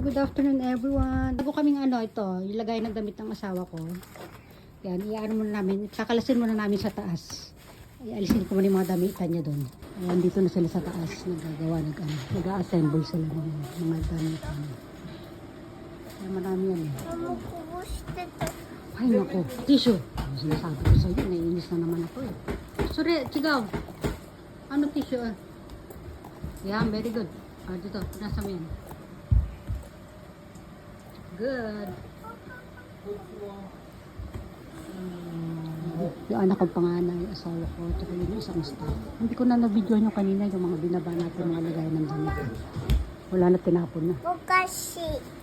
Hello, good afternoon everyone. Bago kaming ito, ilagay ng damit ng asawa ko. Yan, iano muna namin, kakalasin muna namin sa taas. Ialisin ko muna yung mga damitan niya doon. Ayan, dito na sila sa taas, nagagawa, nag-assemble sila ng mga damitan. Ayan, marami yan eh. Ay, naku, tissue. Sinasabi ko sa'yo, naiinis na naman ako eh. Sorry, sigaw. Ano tissue ah? Yan, very good. Dito, nasa mo yan. Good. Yung anak kong panganay, asawa ko, at yung isang staff. Hindi ko na na-video nyo kanina yung mga binaba natin, mga lagay ng damit. Wala na, tinapon na. Bukashi.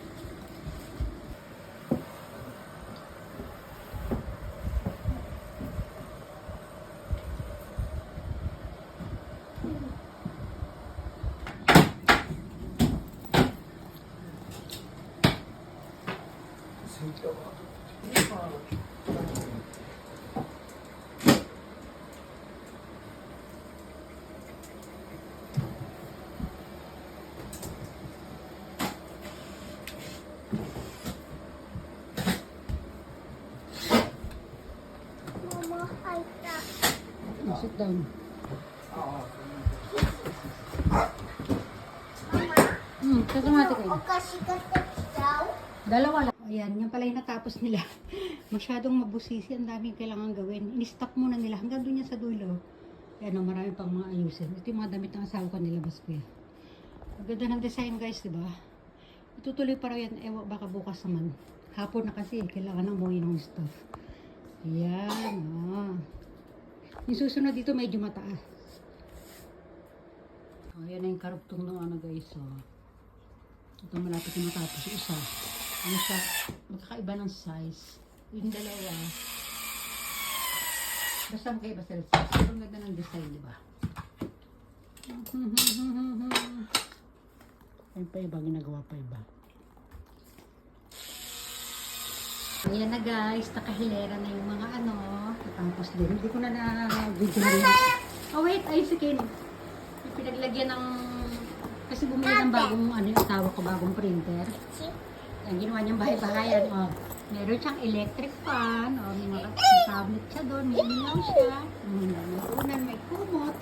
Sit down. Kakamati kayo. Bukashi ka daw. Dalawa lang. Ayan, yan pala yung natapos nila. Masyadong mabusisi, ang daming kailangan gawin. In-stop muna nila hanggang doon yan sa dulo. Ayan o, marami pang mga ayusin. Ito yung mga damit ng asawa ko nilabas ko yan. Ang ganda ng design guys, diba? Itutuloy pa raw yan. Ewa, baka bukas naman. Hapon na kasi, kailangan ng umuwi ng stuff. Ayan, yung susunod dito medyo mataas. Ayan na yung karugtong ng guys. Ito malapit na matapos yung isa. Ano siya? Magkakaiba ng size. Yung dalawa. Basta magkaiba sa size. Pero ang ganda ng design, diba? Ayun pa iba, ginagawa pa iba. Ayan na guys, nakahilera na yung mga tapos din. Hindi ko na na-video na. Oh wait, ayun si Ken. Yung pinaglagyan ng, kasi bumili ng bagong, yung asawa ko, bagong printer. Yan, ginawa niyang bahay-bahayan. Meron siyang electric fan. May mga tablet siya doon. May ilaw siya. May unan, may kumot.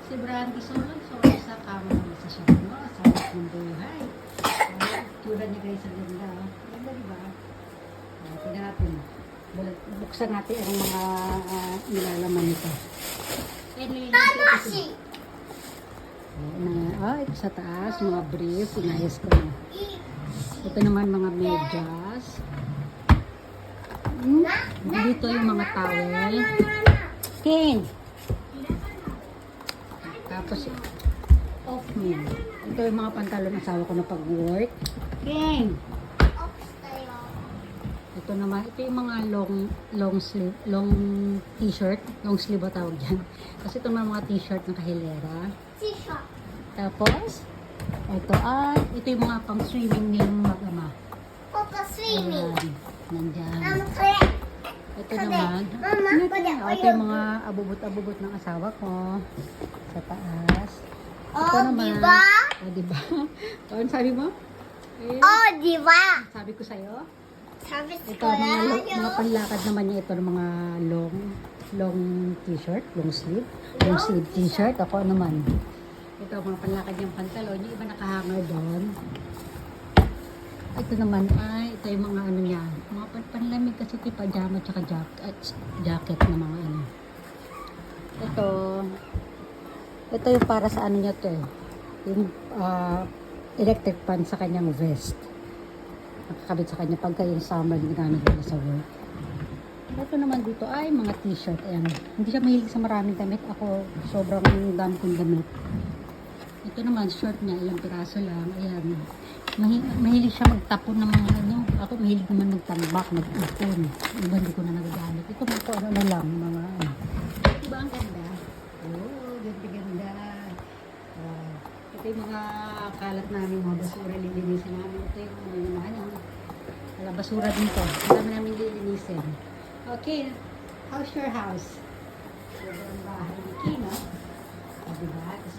Si Brandy solon-solon sa kama ng isa siya. Sa ng buhay. Tulad niya guys, ang ganda. Ganda diba? Tignan natin. Buksan natin ang mga nilalaman nito. Tadashi. Ito sa taas, mga brief. Inayos ko na. Ito naman mga medyas. Dito yung mga towel. King! Tapos, off me. Ito yung mga pantalon ng asawa ko na pag-work. King! Ito naman, ito yung mga long sleeve, long t-shirt, long sleeve ba tawag dyan. Kasi ito naman mga t-shirt ng kahilera. T-shirt. Tapos, ito yung mga pang swimming ni mag-ama. Swimming. Ayan, nandyan. Kaya. Ito naman, ito yung mga abubot-abubot ng asawa ko. Sa taas. Ito naman, diba? Diba? Ano sabi mo? Diba? Sabi ko sa'yo. Sabi Ito, ko lang mga panlakad naman niya ito ng mga long t-shirt, long sleeve t-shirt. Ako naman. Ito, mga panlakad niyang pantalon. Yung iba nakahanger doon. Ito naman ito yung mga niya. Mga panlamig kasi ito yung pajama tsaka jacket na mga Ito yung para sa niya to eh. Yung electric fan sa kanyang vest. Nakakabit sa kanya pagka yung summer ginamit nila sa work. Ito naman dito ay mga t-shirt. Ayan. Hindi siya mahilig sa maraming damit. Ako, sobrang dami kong damit. Ito naman, short niya. Ilang piraso lang. Ayan. Mahilig siya magtapon ng mga Ako mahilig naman nagtambak, nag-ipon. Iba hindi ko na nagagamit. Ito mga ko na lang. Mga Diba ang ganda? Ganda. Ito yung mga kalat namin, mga basura, lilinisin namin. Ito yung mga basura dito. Ito namin lilinisin. Okay, how's your house? Ito ang bahay ni Kino. Diba? Tapos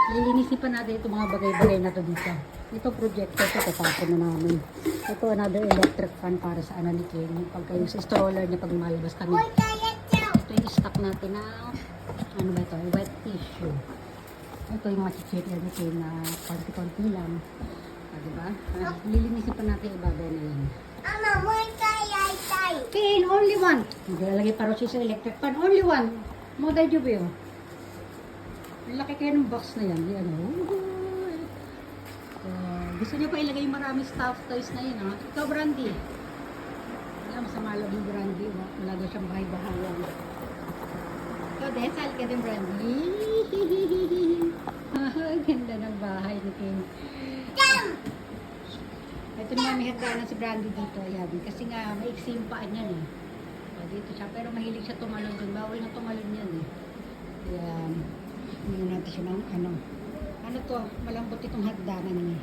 Lilinisin pa natin itong mga bagay-bagay na to dito. Ito projector to, tatapon na namin. Ito another electric fan para sa ano ni Ken. Pagka yung sa stroller niya pag malabas kami. Boy, kaya daw. Ito yung stock natin na, ano ba ito, wet tissue. Ito yung machichip na Ken na konti-konti lang. Diba? Lilinisin pa natin ibabaw na yan. Mama, boy, kaya tayo. Ken, only one. Hindi lalagay pa siya sa electric fan. Only one. Moday jo ba yun? Ang laki kaya ng box na yan. Yan o. Gusto niyo pa ilagay yung maraming stuff toys na yun. Ha? Ikaw, Brandy. Alam, masama lang yung Brandy. Wala daw siyang bahay-bahayan. Ikaw din, sali ka din, Brandy. Ganda ng bahay ni Ken. Ito naman may hagdanan si Brandy dito. Ayan. Kasi nga, may iksim paan yan eh. O, dito siya. Pero mahilig siya tumalon dun. Bawal na tumalon yan eh. Ayan. Hindi natin siya ng ano. Ano to? Malambot itong hagdanan niya.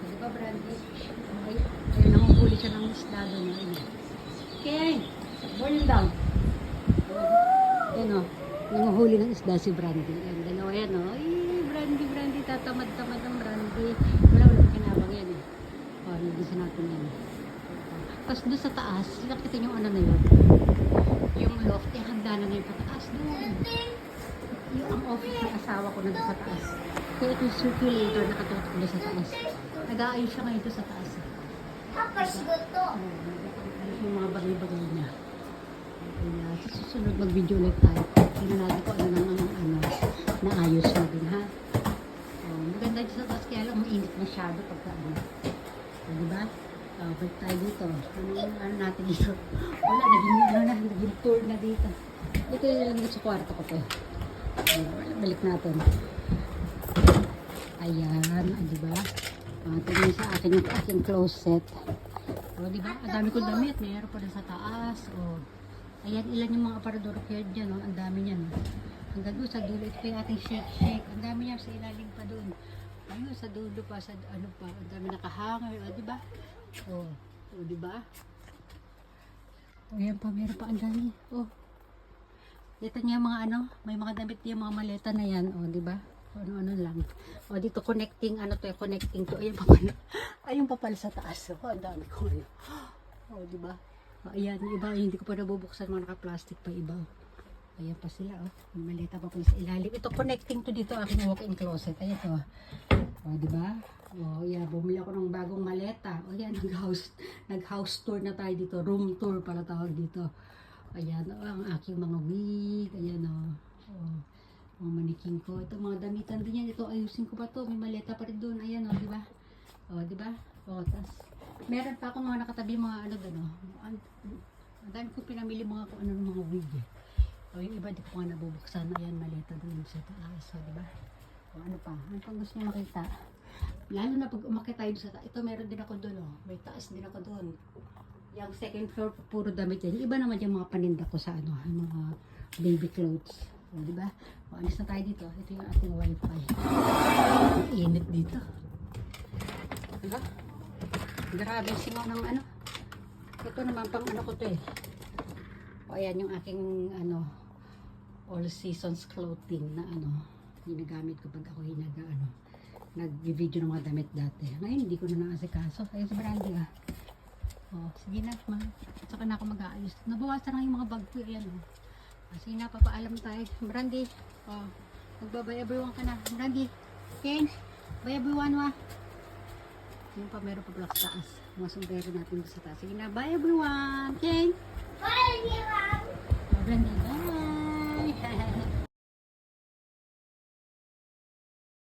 Di ba, Brandy? Ay, nanguhuli siya ng isda doon. Okay. Burn down. Ayan o. Nanguhuli ng isda si Brandy. Ayan, dalawa yan o. Ay, Brandy. Tatamad-tamad ng Brandy. Wala kinabang yan eh. O, nilisan natin yan. Tapos doon sa taas, nakita niyo ano na yun? Yung loft, yung hagdanan na yung pataas doon. Yung ang office ng asawa ko na doon sa taas. Kaya ito yung circulator nakatutok doon sa taas. Nag-aayos siya ngayon doon sa taas. Tapos gusto. Yung mga bagay-bagay niya. Kaya sa susunod mag-video ulit tayo. Tingnan natin kung ano nang naayos na din ha. Maganda dito sa taas kaya lang mainit masyado pagka ano. Diba? Balik tayo dito. Ano natin dito? Wala, naging tour na dito. Ito yung lang sa kwarto ko to. Balik natin. Ayan, diba? Tingnan sa akin yung aking closet. O, diba? Ang dami kong damit. Mayroon pa na sa taas. O, ayan, ilan yung mga aparador kaya dyan. O, ang dami niyan. Hanggang doon sa dulo. Ito pa yung ating shake. Ang dami niya sa ilalim pa doon. Ayun, sa dulo pa, sa ano pa. Ang dami nakahanger. O, diba? O, diba? O, yan pa. Meron pa ang dami. O, dito niya mga ano, may mga damit niya, mga maleta na yan, o, di ba? Ano lang. O, dito connecting, ano to, connecting to. Ayun pa pala. Ayun pa pala sa taas. O, ang dami ko ano. O, di ba? O, ayan, yung iba, hindi ko pa nabubuksan, mga naka-plastic pa iba. Ayan pa sila, o. May maleta pa pala sa ilalim. Ito connecting to dito, aking walk-in closet. Ayan to. O, di ba? O, yan, bumili ako ng bagong maleta. O, yan, nag-house tour na tayo dito. Room tour pala tawag dito. Ayan, ang aking mga wig. Ayan, mga maniking ko. Ito, mga damitan din yan. Ito, ayusin ko pa to. May maleta pa rin doon. Ayan, di ba? Di ba? Tas, meron pa akong mga nakatabi mga ano doon, Ang dami ko pinamili mga kung ano mga wig. Yung iba, di ko nga nabubuksan. Ayan, maleta doon sa taas. Di ba? Ano pa? Ano pang gusto niyo makita? Lalo na pag umakit tayo sa taas. Ito, meron din ako doon, May taas din ako doon. Yung second floor, puro damit yan. Iba naman yung mga paninda ko sa ano, mga baby clothes. Di ba? Alis na tayo dito. Ito yung ating wifi. Ang init dito. Diba? Grabe singaw ng ano. Ito naman pang ano ko to eh. Ayan yung aking ano, all seasons clothing na ano, ginagamit ko pag ako nag-video ng mga damit dati. Ngayon hindi ko na naasikaso. Ayun sa Brandy sige na, saka na ako mag-aayos. Nabawasan lang yung mga bag ko, ayan sige na, papaalam tayo. Brandy, magbabay everyone ka na. Brandy, Ken, bye everyone yung pa meron pa pala sa taas. Mga sombrero natin sa taas. Sige na, bye everyone. Ken, Bye, everyone. Brandy, bye.